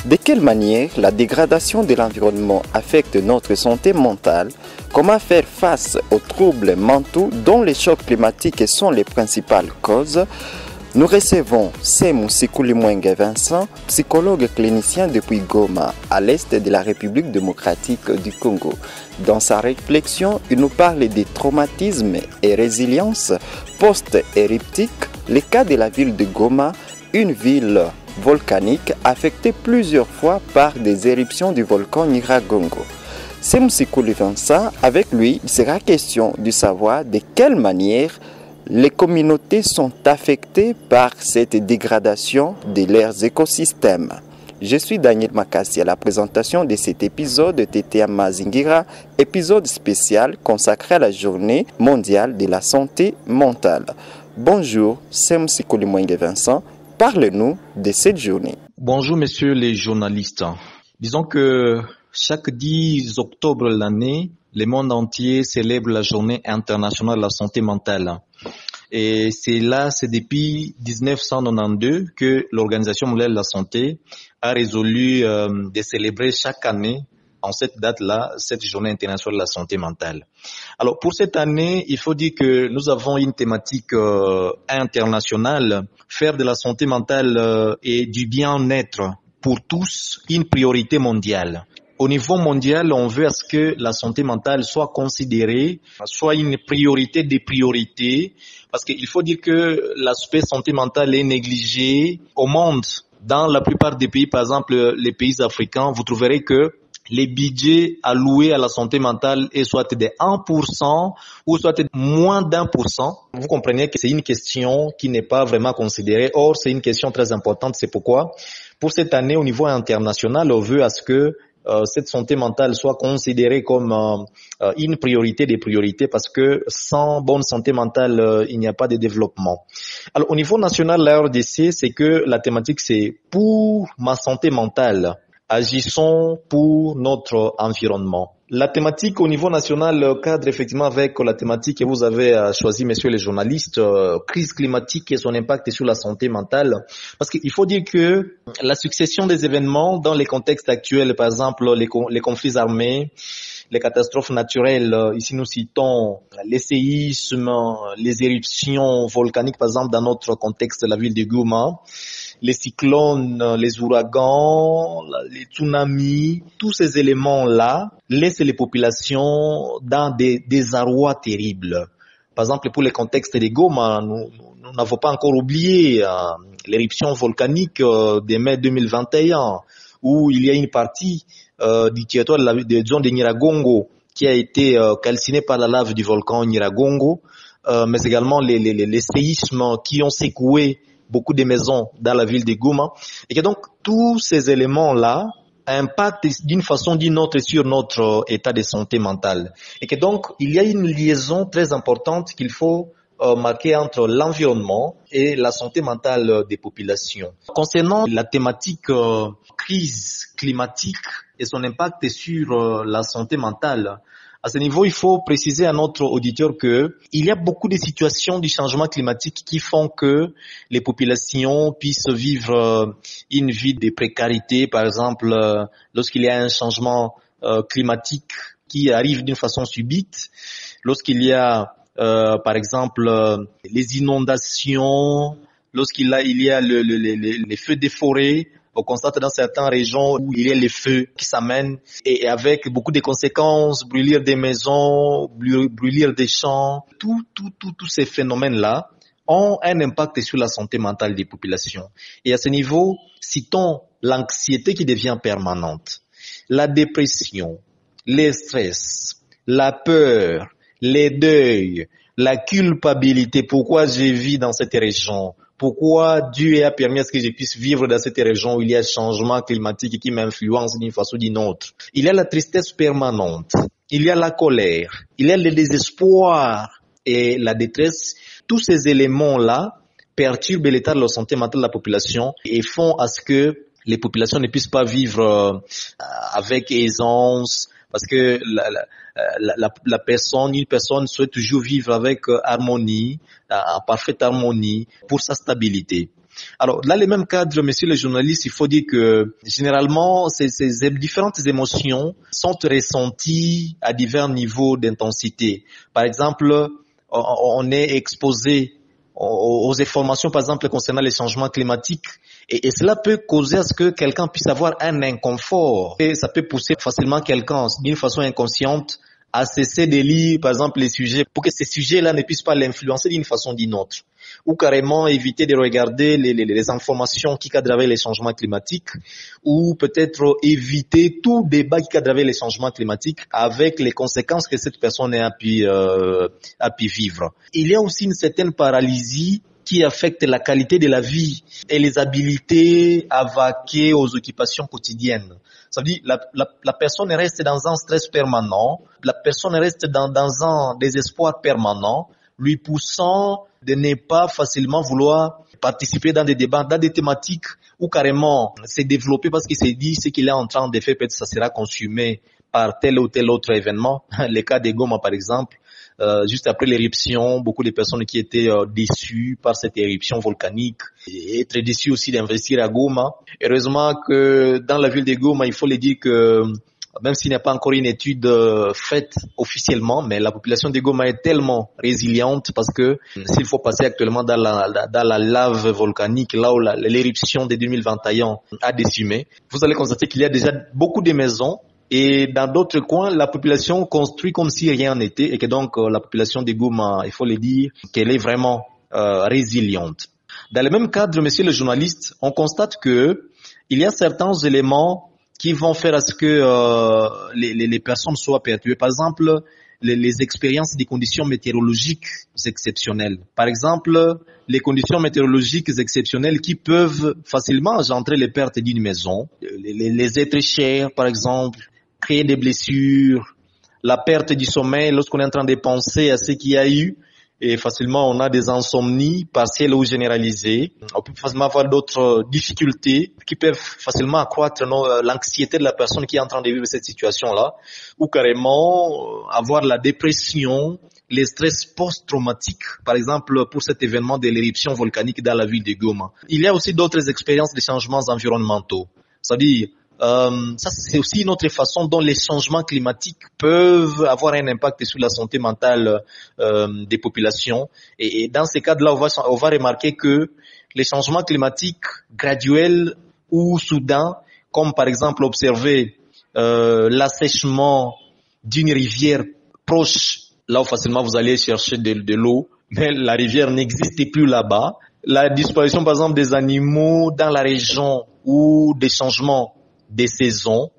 De quelle manière la dégradation de l'environnement affecte notre santé mentale? Comment faire face aux troubles mentaux dont les chocs climatiques sont les principales causes? Nous recevons Semou Sikoulimwenge Vincent, psychologue clinicien depuis Goma, à l'est de la République démocratique du Congo. Dans sa réflexion, il nous parle des traumatismes et résilience post-éruptique, le cas de la ville de Goma, une ville volcanique affectée plusieurs fois par des éruptions du volcan Nyiragongo. Semou Sikoulimwenge Vincent, avec lui, il sera question de savoir de quelle manière les communautés sont affectées par cette dégradation de leurs écosystèmes. Je suis Daniel Makassi à la présentation de cet épisode de TTA Mazingira, épisode spécial consacré à la journée mondiale de la santé mentale. Bonjour, Semou Sikoulimwenge Vincent, parle-nous de cette journée. Bonjour messieurs les journalistes. Disons que chaque 10 octobre de l'année, le monde entier célèbre la journée internationale de la santé mentale. Et c'est depuis 1992 que l'Organisation mondiale de la santé a résolu de célébrer chaque année, en cette date-là, cette journée internationale de la santé mentale. Alors pour cette année, il faut dire que nous avons une thématique internationale, faire de la santé mentale et du bien-être pour tous une priorité mondiale. Au niveau mondial, on veut à ce que la santé mentale soit considérée, soit une priorité des priorités, parce qu'il faut dire que l'aspect santé mentale est négligé au monde. Dans la plupart des pays, par exemple les pays africains, vous trouverez que les budgets alloués à la santé mentale est soit de 1% ou soit de moins d'1%. Vous comprenez que c'est une question qui n'est pas vraiment considérée. Or, c'est une question très importante. C'est pourquoi, pour cette année, au niveau international, on veut à ce que cette santé mentale soit considérée comme une priorité des priorités, parce que sans bonne santé mentale, il n'y a pas de développement. Alors au niveau national, la RDC, c'est que la thématique c'est pour ma santé mentale, agissons pour notre environnement. La thématique au niveau national cadre effectivement avec la thématique que vous avez choisie, messieurs les journalistes, crise climatique et son impact sur la santé mentale. Parce qu'il faut dire que la succession des événements dans les contextes actuels, par exemple les conflits armés, les catastrophes naturelles, ici nous citons les séismes, les éruptions volcaniques, par exemple dans notre contexte de la ville de Goma, les cyclones, les ouragans, les tsunamis, tous ces éléments-là laissent les populations dans des désarrois terribles. Par exemple, pour le contexte de Goma, nous n'avons pas encore oublié l'éruption volcanique de mai 2021, où il y a une partie du territoire de zone de Nyiragongo qui a été calcinée par la lave du volcan Nyiragongo, mais également les séismes qui ont secoué beaucoup de maisons dans la ville de Goma, et que donc tous ces éléments-là impactent d'une façon ou d'une autre sur notre état de santé mentale, et que donc il y a une liaison très importante qu'il faut marquer entre l'environnement et la santé mentale des populations. Concernant la thématique crise climatique et son impact sur la santé mentale, à ce niveau, il faut préciser à notre auditeur que il y a beaucoup de situations du changement climatique qui font que les populations puissent vivre une vie de précarité. Par exemple, lorsqu'il y a un changement climatique qui arrive d'une façon subite, lorsqu'il y a par exemple les inondations, lorsqu'il y a les feux des forêts. On constate dans certaines régions où il y a les feux qui s'amènent et avec beaucoup de conséquences, brûlir des maisons, brûlir des champs, tous ces phénomènes-là ont un impact sur la santé mentale des populations. Et à ce niveau, citons l'anxiété qui devient permanente, la dépression, les stress, la peur, les deuils, la culpabilité. Pourquoi je vis dans cette région? Pourquoi Dieu a permis à ce que je puisse vivre dans cette région où il y a changement climatique qui m'influence d'une façon ou d'une autre? Il y a la tristesse permanente, il y a la colère, il y a le désespoir et la détresse. Tous ces éléments-là perturbent l'état de la santé mentale de la population et font à ce que les populations ne puissent pas vivre avec aisance, parce que une personne souhaite toujours vivre avec harmonie, en parfaite harmonie, pour sa stabilité. Alors, dans les mêmes cadres, messieurs les journalistes, il faut dire que généralement, ces différentes émotions sont ressenties à divers niveaux d'intensité. Par exemple, on est exposé aux informations, par exemple, concernant les changements climatiques, et cela peut causer à ce que quelqu'un puisse avoir un inconfort. Et ça peut pousser facilement quelqu'un, d'une façon inconsciente, à cesser de lire, par exemple, les sujets, pour que ces sujets-là ne puissent pas l'influencer d'une façon ou d'une autre. Ou carrément éviter de regarder les informations qui cadrent avec les changements climatiques, ou peut-être éviter tout débat qui cadre avec les changements climatiques avec les conséquences que cette personne a pu vivre. Il y a aussi une certaine paralysie qui affecte la qualité de la vie et les habilités à vaquer aux occupations quotidiennes. Ça veut dire la personne reste dans un stress permanent, la personne reste dans un désespoir permanent, lui poussant de ne pas facilement vouloir participer dans des débats, dans des thématiques où carrément c'est développé parce qu'il s'est dit ce qu'il est en train de faire, peut-être ça sera consumé par tel ou tel autre événement. Le cas de Goma par exemple, juste après l'éruption, beaucoup de personnes qui étaient déçues par cette éruption volcanique et très déçues aussi d'investir à Goma. Heureusement que dans la ville de Goma, il faut le dire que même s'il n'y a pas encore une étude faite officiellement, mais la population de Goma est tellement résiliente parce que s'il faut passer actuellement dans la lave volcanique, là où l'éruption de 2021 a décimé, vous allez constater qu'il y a déjà beaucoup de maisons. Et dans d'autres coins, la population construit comme si rien n'était et que donc la population de Goma, il faut le dire, qu'elle est vraiment résiliente. Dans le même cadre, messieurs les journalistes, on constate que il y a certains éléments qui vont faire à ce que les personnes soient perturbées. Par exemple, les expériences des conditions météorologiques exceptionnelles. Par exemple, les conditions météorologiques exceptionnelles qui peuvent facilement engendrer les pertes d'une maison, les êtres chers, par exemple, créer des blessures, la perte du sommeil lorsqu'on est en train de penser à ce qu'il y a eu, et facilement on a des insomnies partielles ou généralisées. On peut facilement avoir d'autres difficultés qui peuvent facilement accroître l'anxiété de la personne qui est en train de vivre cette situation-là, ou carrément avoir la dépression, les stress post-traumatiques, par exemple pour cet événement de l'éruption volcanique dans la ville de Goma. Il y a aussi d'autres expériences de changements environnementaux, c'est-à-dire ça c'est aussi une autre façon dont les changements climatiques peuvent avoir un impact sur la santé mentale des populations. Et dans ces cas-là, on va remarquer que les changements climatiques graduels ou soudains, comme par exemple observer l'assèchement d'une rivière proche, là où facilement vous allez chercher de l'eau, mais la rivière n'existe plus là-bas. La disparition par exemple des animaux dans la région ou des changements des saisons.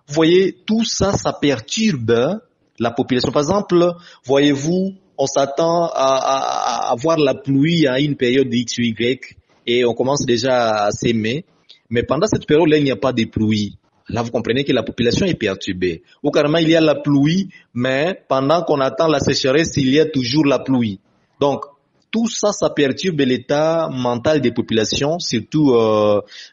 Vous voyez, tout ça, ça perturbe la population. Par exemple, voyez-vous, on s'attend à avoir la pluie à une période de X ou Y et on commence déjà à s'aimer. Mais pendant cette période-là, il n'y a pas de pluie. Là, vous comprenez que la population est perturbée. Ou carrément, il y a la pluie, mais pendant qu'on attend la sécheresse, il y a toujours la pluie. Donc, tout ça, ça perturbe l'état mental des populations, surtout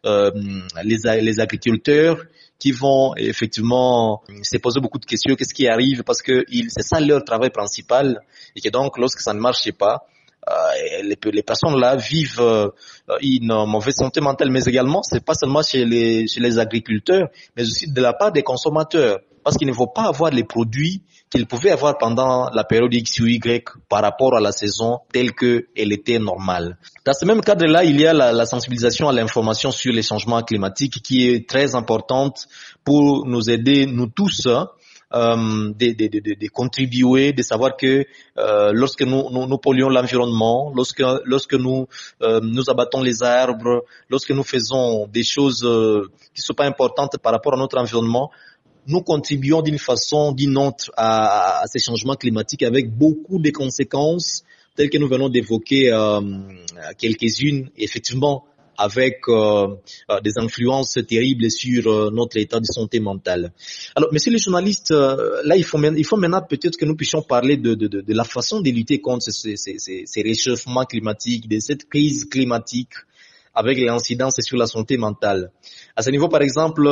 les agriculteurs qui vont effectivement se poser beaucoup de questions. Qu'est-ce qui arrive? Parce que c'est ça leur travail principal et que donc, lorsque ça ne marche pas, les personnes là vivent une mauvaise santé mentale, mais également c'est pas seulement chez les agriculteurs, mais aussi de la part des consommateurs, parce qu'ils ne vont pas avoir les produits qu'ils pouvaient avoir pendant la période X ou Y par rapport à la saison telle qu'elle était normale. Dans ce même cadre-là, il y a la sensibilisation à l'information sur les changements climatiques qui est très importante pour nous aider, nous tous, de contribuer, de savoir que lorsque nous polluons l'environnement, lorsque nous abattons les arbres, lorsque nous faisons des choses qui ne sont pas importantes par rapport à notre environnement, nous contribuons d'une façon ou d'une autre à ces changements climatiques avec beaucoup de conséquences telles que nous venons d'évoquer quelques-unes, effectivement avec des influences terribles sur notre état de santé mentale. Alors, messieurs les journalistes, là, il faut maintenant peut-être que nous puissions parler de la façon de lutter contre ces réchauffements climatiques, de cette crise climatique avec l'incidence sur la santé mentale. À ce niveau, par exemple,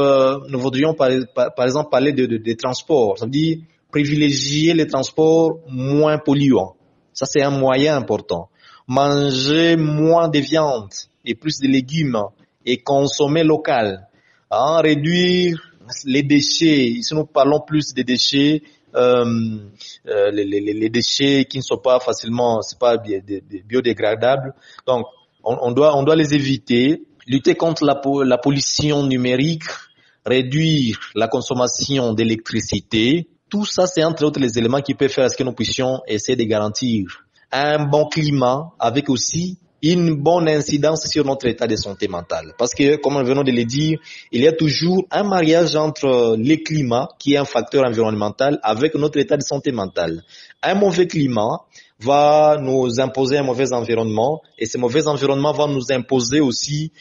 nous voudrions par exemple parler de transport. Ça veut dire privilégier les transports moins polluants. Ça, c'est un moyen important. Manger moins de viande, et plus de légumes et consommer local. Réduire les déchets. Ici, nous parlons plus des déchets, les déchets qui ne sont pas facilement, c'est pas biodégradables. Donc, on doit les éviter. Lutter contre la pollution numérique, réduire la consommation d'électricité. Tout ça, c'est entre autres les éléments qui peuvent faire à ce que nous puissions essayer de garantir un bon climat avec aussi une bonne incidence sur notre état de santé mentale. Parce que, comme nous venons de le dire, il y a toujours un mariage entre le climat, qui est un facteur environnemental, avec notre état de santé mentale. Un mauvais climat va nous imposer un mauvais environnement, et ce mauvais environnement va nous imposer aussi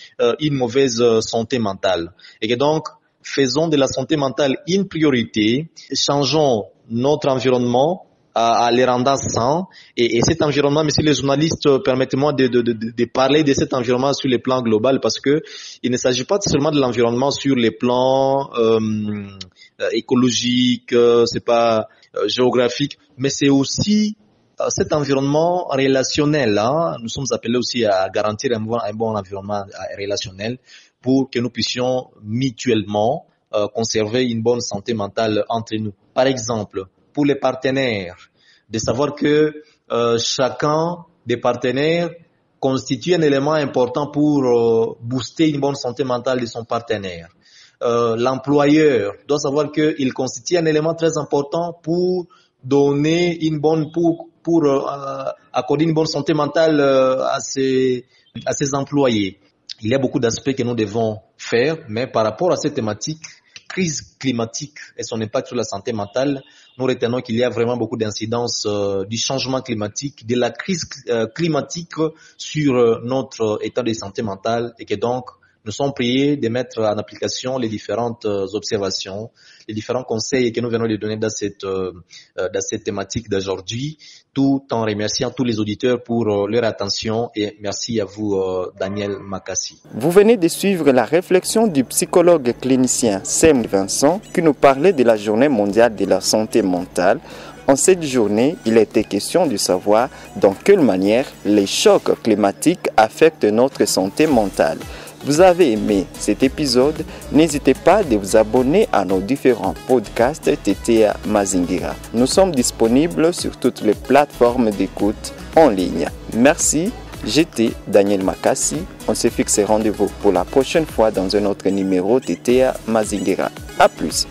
une mauvaise santé mentale. Et que donc, faisons de la santé mentale une priorité, changeons notre environnement à les rendre sains, et cet environnement, messieurs les journalistes, permettez-moi de parler de cet environnement sur le plan global, parce que il ne s'agit pas seulement de l'environnement sur les plans écologiques, c'est pas géographique, mais c'est aussi cet environnement relationnel. Nous sommes appelés aussi à garantir un bon environnement relationnel pour que nous puissions mutuellement conserver une bonne santé mentale entre nous. Par exemple, pour les partenaires, de savoir que chacun des partenaires constitue un élément important pour booster une bonne santé mentale de son partenaire. L'employeur doit savoir qu'il constitue un élément très important pour donner pour accorder une bonne santé mentale à ses employés. Il y a beaucoup d'aspects que nous devons faire, mais par rapport à cette thématique, crise climatique et son impact sur la santé mentale, nous retenons qu'il y a vraiment beaucoup d'incidences du changement climatique, de la crise climatique sur notre état de santé mentale, et que donc nous sommes priés de mettre en application les différentes observations, les différents conseils que nous venons de donner dans cette thématique d'aujourd'hui, tout en remerciant tous les auditeurs pour leur attention, et merci à vous, Daniel Makassi. Vous venez de suivre la réflexion du psychologue clinicien Sem Vincent qui nous parlait de la Journée mondiale de la santé mentale. En cette journée, il était question de savoir dans quelle manière les chocs climatiques affectent notre santé mentale. Vous avez aimé cet épisode? N'hésitez pas de vous abonner à nos différents podcasts TTA Mazingira. Nous sommes disponibles sur toutes les plateformes d'écoute en ligne. Merci, j'étais Daniel Makassi. On se fixe rendez-vous pour la prochaine fois dans un autre numéro TTA Mazingira. À plus.